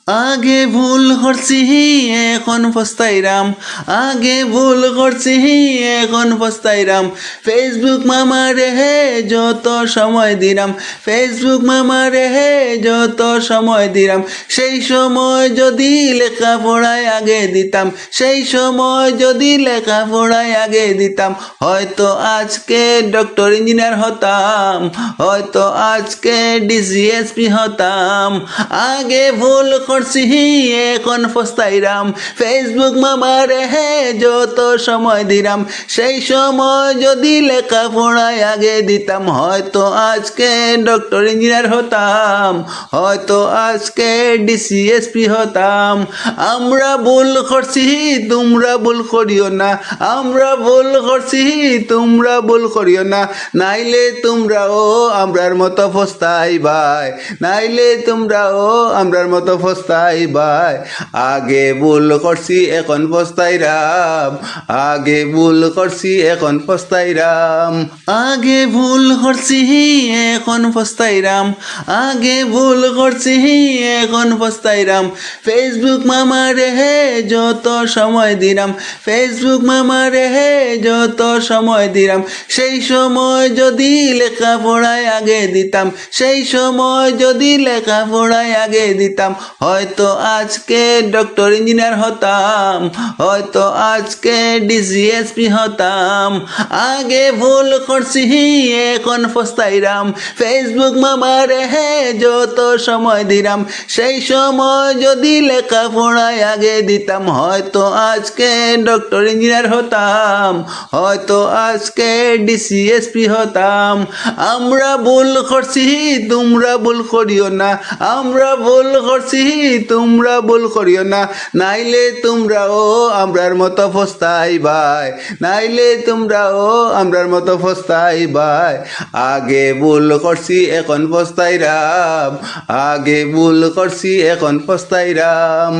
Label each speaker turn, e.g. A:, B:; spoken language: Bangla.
A: আগে ভুল করছি এখন পস্তাইরাম, আগে ভুল করছি এখন পস্তাইরাম। ফেসবুক মামারে হে যত সময় দিলাম, ফেসবুক মামারে হে যত সময় দিলাম। সেই সময় যদি লেখাপড়ায় আগে দিতাম, সেই সময় যদি লেখাপড়ায় আগে দিতাম, হয়তো আজকে ডক্টর ইঞ্জিনিয়ার হতাম, হয়তো আজকে ডিসিএসপি হতাম। আগে ভুল করছি এখন পস্তাইরাম, ফেসবুক মামারে হে যত সময় দিলাম। সেই সময় যদি লেখাপড়ায় আগে দিতাম, হয়তো আজকে ডক্টর ইঞ্জিনিয়ার হতাম, হয়তো আজকে ডিসিএসপি হতাম। আমরা ভুল করছি তোমরা ভুল করিও না, আমরা ভুল করছি তোমরা ভুল করিও না। নাইলে তোমরাও আমরার মতো পস্তাইবাই, নাইলে তোমরাও আমরার মতো পস্তাইবাই। আগে ভুল করছি এখন পস্তাইরাম, আগে ভুল করছি এখন পস্তাইরাম। আগে ভুল করছি এখন পস্তাইরাম, আগে ভুল করছি এখন পস্তাইরাম। ফেসবুক মামারে হে যত সময় দিলাম, ফেসবুক মামারে হে যত সময় দিলাম। সেই সময় যদি লেখাপড়ায় আগে দিতাম, সেই সময় যদি লেখাপড়ায় আগে দিতাম, হয়তো আজকে ডক্টর ইঞ্জিনিয়ার হতাম, হয়তো আজকে ডিসিএসপি হতাম। আগে ভুল করছি এখন পস্তাইরাম, ফেসবুক মামারে হে যত সময় দিলাম। সেই সময় যদি লেখাপড়ায় আগে দিতাম, হয়তো আজকে ডক্টর ইঞ্জিনিয়ার হতাম, হয়তো আজকে ডিসিএসপি হতাম। আমরা ভুল করছি তোমরা ভুল করিও না, আমরা ভুল করছি তোমরা ভুল করিও না। নাইলে তোমরাও আমরার মতো পস্তাইবাই, নাইলে তোমরাও আমরার মতো পস্তাইবাই। আগে ভুল করছি এখন পস্তাইরাম, আগে ভুল করছি এখন পস্তাইরাম।